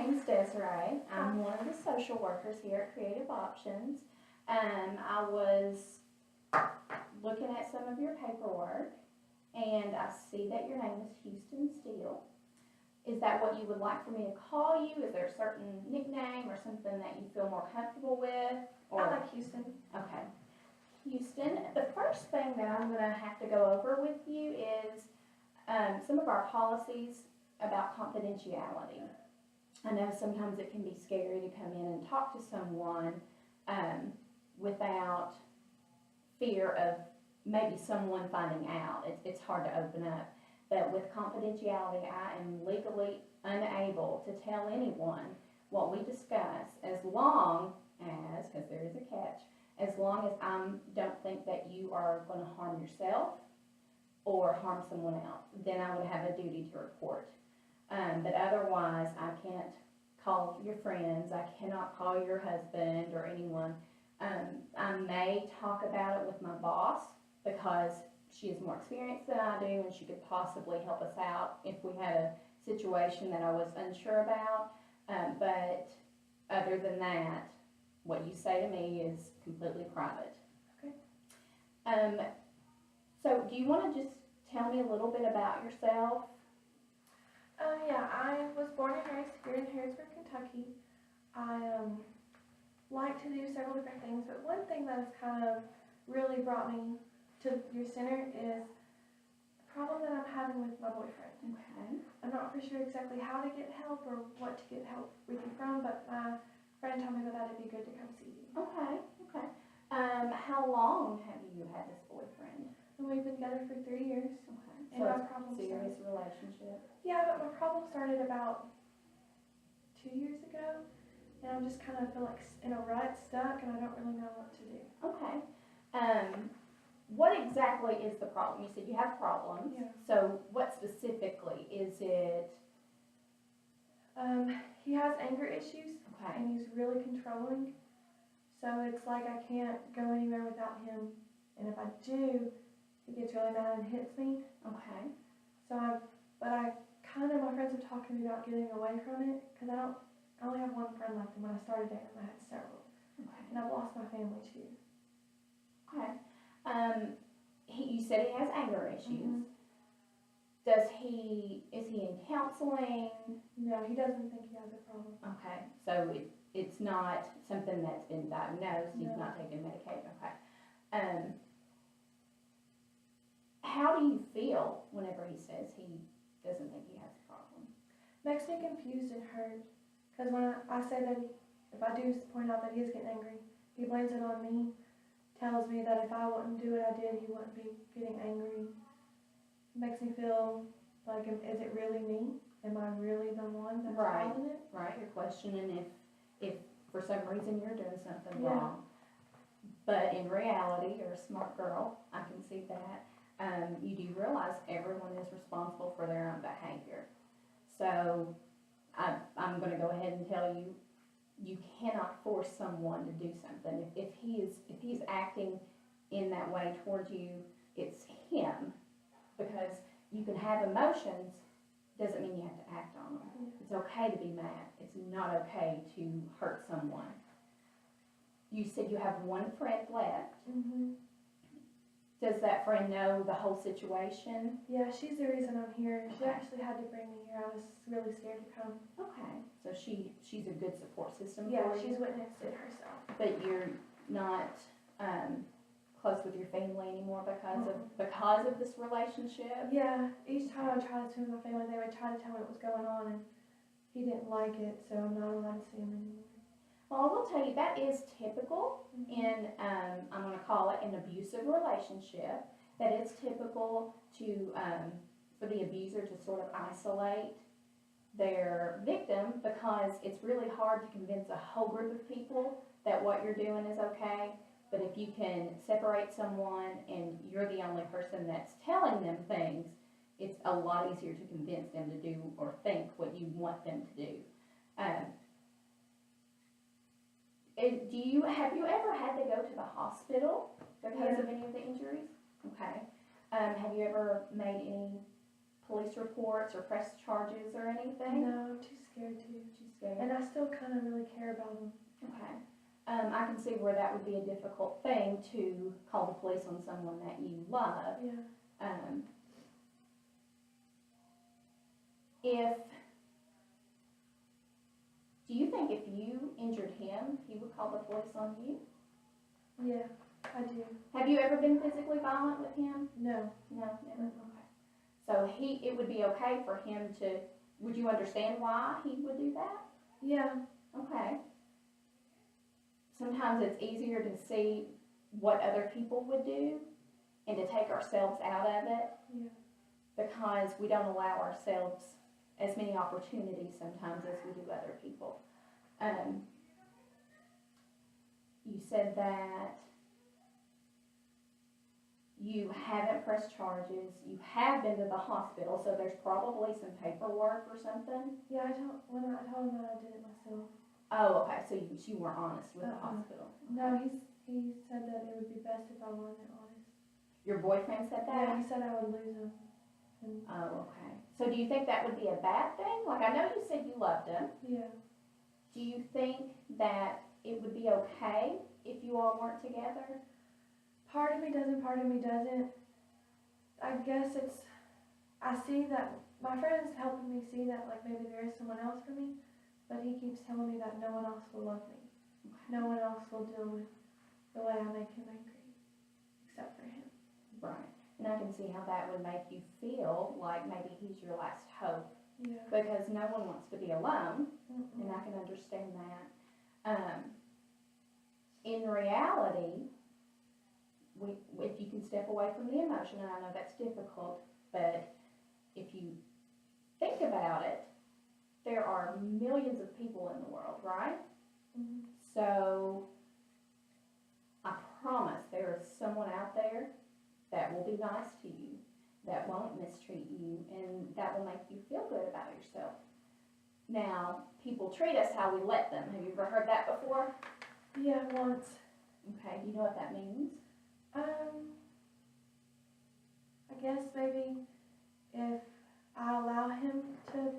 name is Desiree. I'm one of the social workers here at Creative Options. I was looking at some of your paperwork, and I see that your name is Houston Steele. Is that what you would like for me to call you? Is there a certain nickname or something that you feel more comfortable with? I like Houston. Okay. Houston, the first thing that I'm going to have to go over with you is some of our policies about confidentiality. I know sometimes it can be scary to come in and talk to someone without fear of maybe someone finding out. It's hard to open up. But with confidentiality, I am legally unable to tell anyone what we discuss as long as, because there is a catch, as long as I don't think that you are going to harm yourself or harm someone else. Then I would have a duty to report. But otherwise, I can't call your friends, I cannot call your husband or anyone. I may talk about it with my boss because she is more experienced than I do, and she could possibly help us out if we had a situation that I was unsure about. But other than that, what you say to me is completely private. Okay. So do you want to just tell me a little bit about yourself? Yeah, I was born and raised here in Harrisburg, Kentucky. I like to do several different things, but one thing that has kind of really brought me to your center is the problem that I'm having with my boyfriend. Okay. I'm not for sure exactly how to get help or what to get help with you from, but my friend told me that it'd be good to come see you. Okay, okay. How long have you had this boyfriend? And we've been together for 3 years. Okay. And So my it's problem a serious started. relationship? Yeah, but my problem started about 2 years ago, and I'm just kind of feel like in a rut, stuck, and I don't really know what to do. Okay. What exactly is the problem? You said you have problems. Yeah. So what specifically is it? He has anger issues, Okay. and he's really controlling. So it's like I can't go anywhere without him, and if I do, he gets really mad and hits me. Okay. So my friends have talked to me about getting away from it, because I only have one friend left, and when I started dating him, I had several. Okay. And I've lost my family too. Okay. You said he has anger issues. Mm-hmm. Is he in counseling? No, he doesn't think he has a problem. Okay. So it's not something that's been diagnosed. He's No. not taking medication. Okay. How do you feel whenever he says he doesn't think he has a problem? Makes me confused and hurt, because when I say that if I do point out that he is getting angry, he blames it on me, tells me that if I wouldn't do what I did, he wouldn't be getting angry. It makes me feel like, is it really me? Am I really the one that's causing it? Right. You're questioning if for some reason you're doing something Yeah. wrong. But in reality, you're a smart girl. I can see that. You do realize everyone is responsible for their own behavior. So I'm going to go ahead and tell you, you cannot force someone to do something. If he's acting in that way towards you, it's him. Because you can have emotions, doesn't mean you have to act on them. Yeah. It's okay to be mad. It's not okay to hurt someone. You said you have one friend left. Mm-hmm. Does that friend know the whole situation? Yeah, she's the reason I'm here. She Okay. actually had to bring me here. I was really scared to come. Okay. So she's a good support system Yeah, for you? she's witnessed it herself. But you're not close with your family anymore because of this relationship? Yeah, each time I tried to see my family, they would try to tell me what was going on, and he didn't like it, so I'm not allowed to see him anymore. Well, I will tell you, that is typical in, I'm going to call it an abusive relationship, that it's typical to, for the abuser to sort of isolate their victim, because it's really hard to convince a whole group of people that what you're doing is okay. But if you can separate someone and you're the only person that's telling them things, it's a lot easier to convince them to do or think what you want them to do. Have you ever had to go to the hospital because of any of the injuries? Okay. Have you ever made any police reports or pressed charges or anything? No, I'm too scared too. She's scared. And I still kind of really care about him. Okay. I can see where that would be a difficult thing to call the police on someone that you love. Yeah. Do you think if you injured him, he would call the police on you? Yeah, I do. Have you ever been physically violent with him? No. No, never. Okay. So it would be okay for him to. Would you understand why he would do that? Yeah. Okay. Sometimes it's easier to see what other people would do and to take ourselves out of it. Yeah. Because we don't allow ourselves as many opportunities sometimes as we do other people. You said that you haven't pressed charges, you have been to the hospital, so there's probably some paperwork or something. Yeah, when I told him that I did it myself. Oh, okay, so you weren't honest with the hospital. No, he said that it would be best if I wasn't honest. Your boyfriend said that? Yeah, he said I would lose him. Oh, okay. So do you think that would be a bad thing? Like, I know you said you loved him. Yeah. Do you think that it would be okay if you all weren't together? Part of me doesn't, part of me doesn't. I guess I see that, my friend is helping me see that, like, maybe there is someone else for me, but he keeps telling me that no one else will love me. Okay. No one else will deal with the way I make him angry, except for him. Right. And I can see how that would make you feel like maybe he's your last hope. Yeah. Because no one wants to be alone, Mm-mm. and I can understand that. In reality, if you can step away from the emotion, and I know that's difficult, but if you think about it, there are millions of people in the world, right? Mm-hmm. So I promise there is someone out there that will be nice to you, that won't mistreat you, and that will make you feel good about yourself. Now, people treat us how we let them. Have you ever heard that before? Yeah, once. Okay, do you know what that means? I guess maybe if I allow him to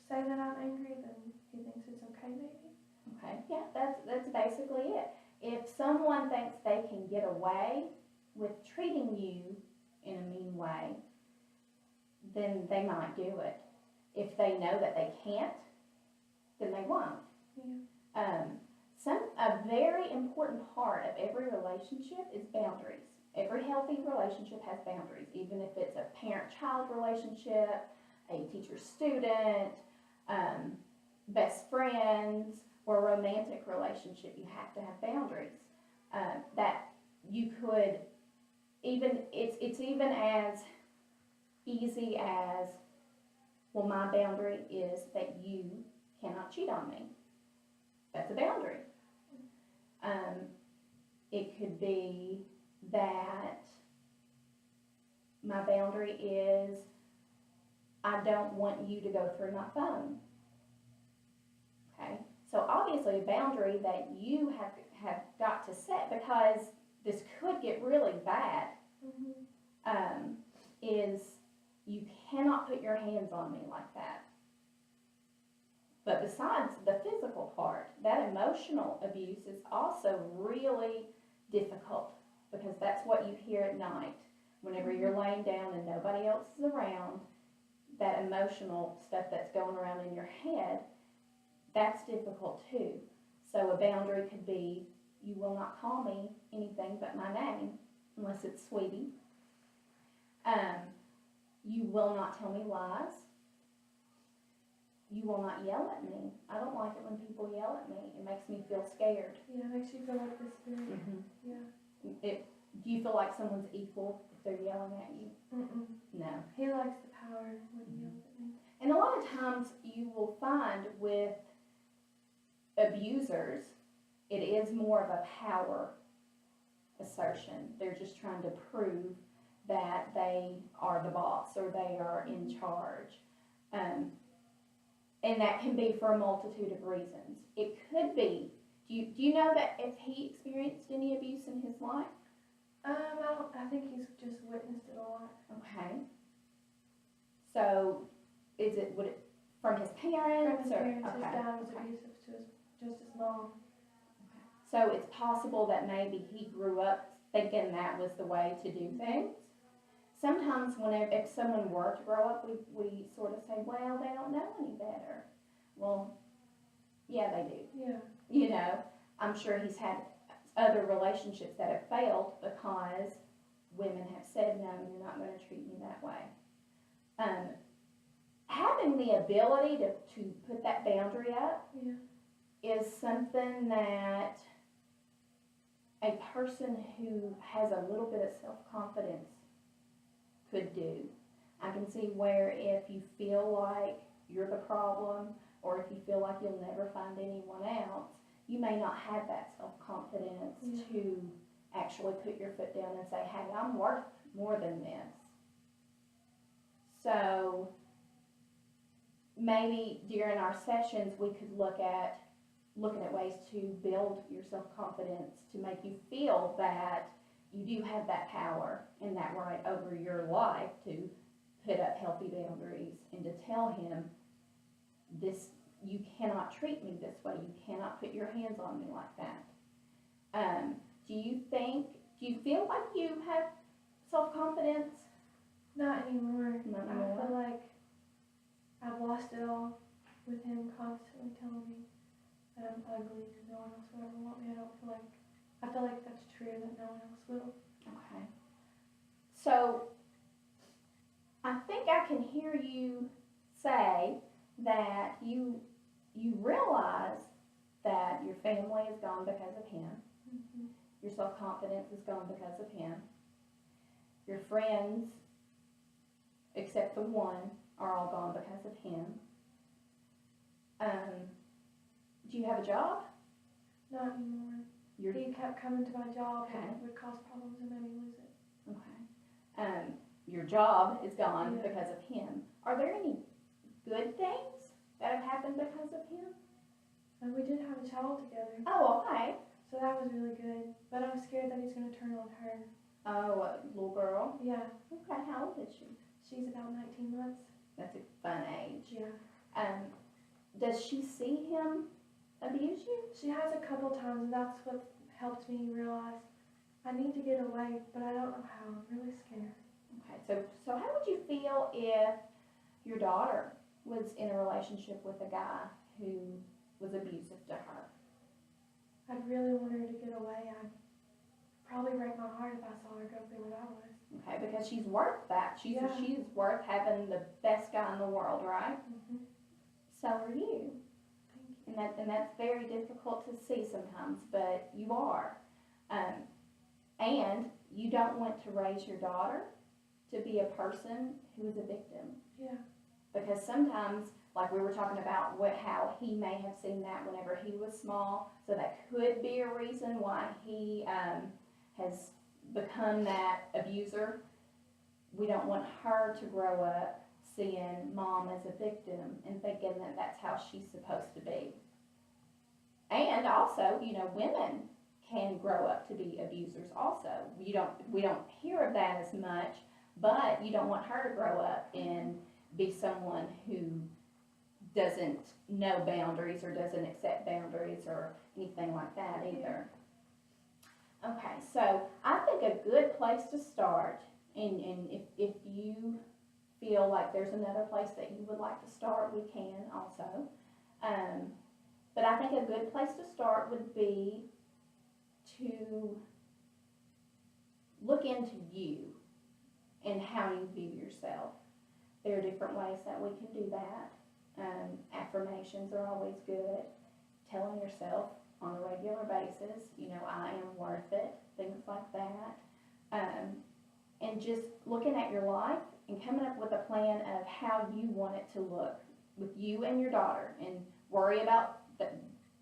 say that I'm angry, then he thinks it's okay, maybe. Okay, yeah, that's basically it. If someone thinks they can get away with treating you in a mean way, then they might do it. If they know that they can't, then they won't. Yeah. A very important part of every relationship is boundaries. Every healthy relationship has boundaries, even if it's a parent-child relationship, a teacher-student, best friends, or a romantic relationship. You have to have boundaries. That you could it's even as easy as, well, my boundary is that you cannot cheat on me. That's a boundary. It could be that my boundary is I don't want you to go through my phone. Okay? So obviously a boundary that you have got to set, because this could get really bad, Mm-hmm. is you cannot put your hands on me like that. But besides the physical part, that emotional abuse is also really difficult, because that's what you hear at night. Whenever you're laying down and nobody else is around, that emotional stuff that's going around in your head, that's difficult too. So a boundary could be, you will not call me anything but my name, unless it's sweetie. You will not tell me lies. You will not yell at me. I don't like it when people yell at me. It makes me feel scared. Yeah, it makes you feel like this spirit. Mm-hmm. Yeah. Do you feel like someone's equal if they're yelling at you? Mm-mm. No. He likes the power when he yells at me. And a lot of times you will find with abusers, it is more of a power assertion. They're just trying to prove that they are the boss or they are in charge. And that can be for a multitude of reasons. It could be, do you know that if he experienced any abuse in his life? I think he's just witnessed it a lot. Okay. So would it From his From parents? his Or, parents, his okay. dad was Okay. abusive to just his mom. So it's possible that maybe he grew up thinking that was the way to do things. Sometimes whenever, if someone were to grow up, we sort of say, well, they don't know any better. Well, yeah, they do. Yeah. You know, I'm sure he's had other relationships that have failed because women have said, no, you're not going to treat me that way. Having the ability to put that boundary up Yeah. is something that a person who has a little bit of self-confidence could do. I can see where if you feel like you're the problem, or if you feel like you'll never find anyone else, you may not have that self-confidence to actually put your foot down and say, hey, I'm worth more than this. So maybe during our sessions we could looking at ways to build your self-confidence to make you feel that you do have that power and that right over your life to put up healthy boundaries and to tell him this, you cannot treat me this way, you cannot put your hands on me like that. Do you feel like you have self-confidence? Not anymore. Not I anymore. feel like I've lost it all with him constantly telling me that I'm ugly and no one else will ever want me. I feel like that's true, that no one else will. Okay. So I think I can hear you say that you realize that your family is gone because of him. Mm-hmm. Your self-confidence is gone because of him. Your friends, except the one, are all gone because of him. Do you have a job? Not anymore. You're, He kept coming to my job Okay. and it would cause problems and made me lose it. okay. Your job is gone Yeah. because of him. Are there any good things that have happened because of him? And we did have a child together, Oh, okay. so that was really good. But I'm scared that he's going to turn on her. Oh, a little girl. Yeah, Okay, how old is she? she's about 19 months. That's a fun age. Yeah. Does she see him abuse you? She has a couple times, and that's what helped me realize I need to get away, but I don't know how. I'm really scared. Okay, so how would you feel if your daughter was in a relationship with a guy who was abusive to her? I'd really want her to get away. I'd probably break my heart if I saw her go through what I was. Okay, because she's worth that. She's Yeah. worth having the best guy in the world, right? Mm-hmm. So are you. Thank you. And that's very difficult to see sometimes, but you are. And you don't want to raise your daughter to be a person who is a victim. Yeah. Because sometimes, like we were talking about, how he may have seen that whenever he was small, so that could be a reason why he has become that abuser. We don't want her to grow up seeing mom as a victim and thinking that that's how she's supposed to be. And also, women can grow up to be abusers also. We don't hear of that as much, but you don't want her to grow up and be someone who doesn't know boundaries or doesn't accept boundaries or anything like that either. Okay, so I think a good place to start, and if you feel like there's another place that you would like to start, we can also. But I think a good place to start would be to look into you and how you view yourself. There are different ways that we can do that. Affirmations are always good. Telling yourself on a regular basis, I am worth it, things like that. And just looking at your life and coming up with a plan of how you want it to look with you and your daughter, and worry about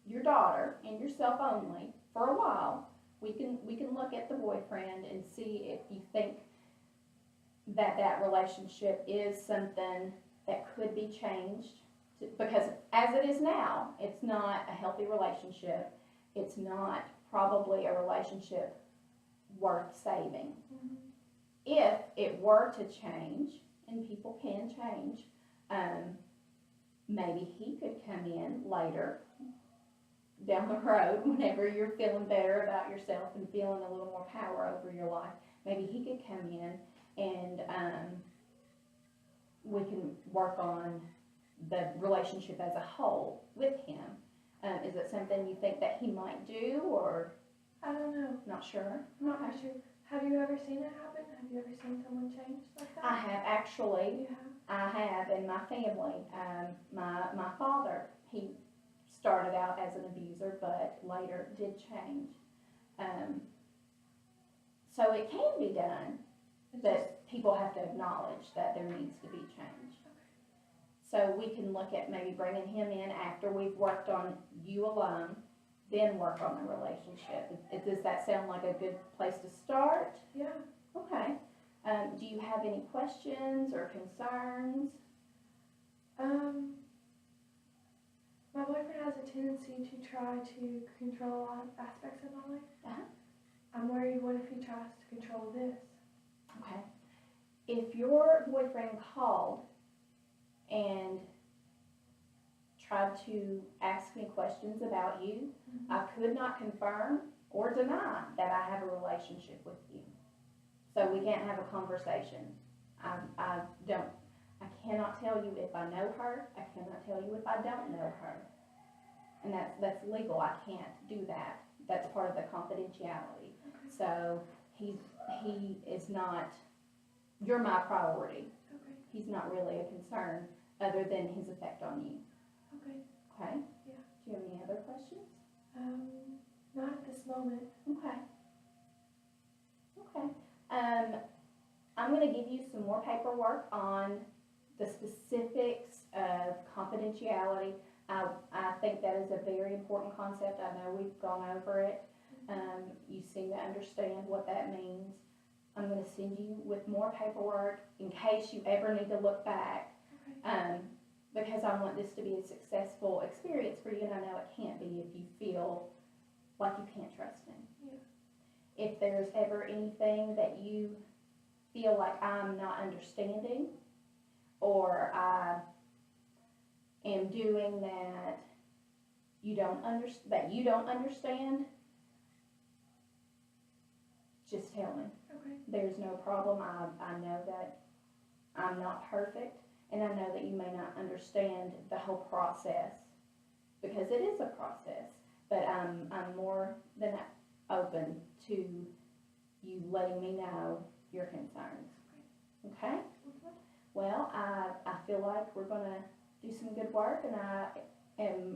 your daughter and yourself only for a while. We can look at the boyfriend and see if you think that relationship is something that could be changed, because as it is now, it's not a healthy relationship. It's not probably a relationship worth saving. Mm-hmm. If it were to change, and people can change, maybe he could come in later down the road whenever you're feeling better about yourself and feeling a little more power over your life. Maybe he could come in and we can work on the relationship as a whole with him. Is it something you think that he might do, or I don't know. not sure? I'm not quite sure. Have you ever seen it happen? Have you ever seen someone change like that? I have actually. You have? I have in my family. My father, he started out as an abuser, but later did change. So it can be done, It's just, but people have to acknowledge that there needs to be change. So we can look at maybe bringing him in after we've worked on you alone, then work on the relationship. Does that sound like a good place to start? yeah. Okay. Do you have any questions or concerns? My boyfriend has a tendency to try to control a lot of aspects of my life. Uh-huh. I'm worried, what if he tries to control this? Okay. If your boyfriend called and tried to ask me questions about you, I could not confirm or deny that I have a relationship with you. So we can't have a conversation. I cannot tell you if I know her. I cannot tell you if I don't know her. And that's legal. I can't do that. That's part of the confidentiality. Okay. So he is not, you're my priority. Okay. He's not really a concern other than his effect on you. Okay. Okay? Yeah. Do you have any other questions? Not at this moment. Okay. Okay. I'm going to give you some more paperwork on the specifics of confidentiality. I think that is a very important concept. I know we've gone over it. You seem to understand what that means. I'm going to send you with more paperwork in case you ever need to look back, Okay. because I want this to be a successful experience for you, and I know it can't be if you feel like you can't trust me. Yeah. If there's ever anything that you feel like I'm not understanding, or I am doing that you don't understand, just tell me. Okay. There's no problem. I know that I'm not perfect, and I know that you may not understand the whole process, because it is a process, but I'm more than open to you letting me know your concerns. Okay? Well, I feel like we're going to do some good work, and I am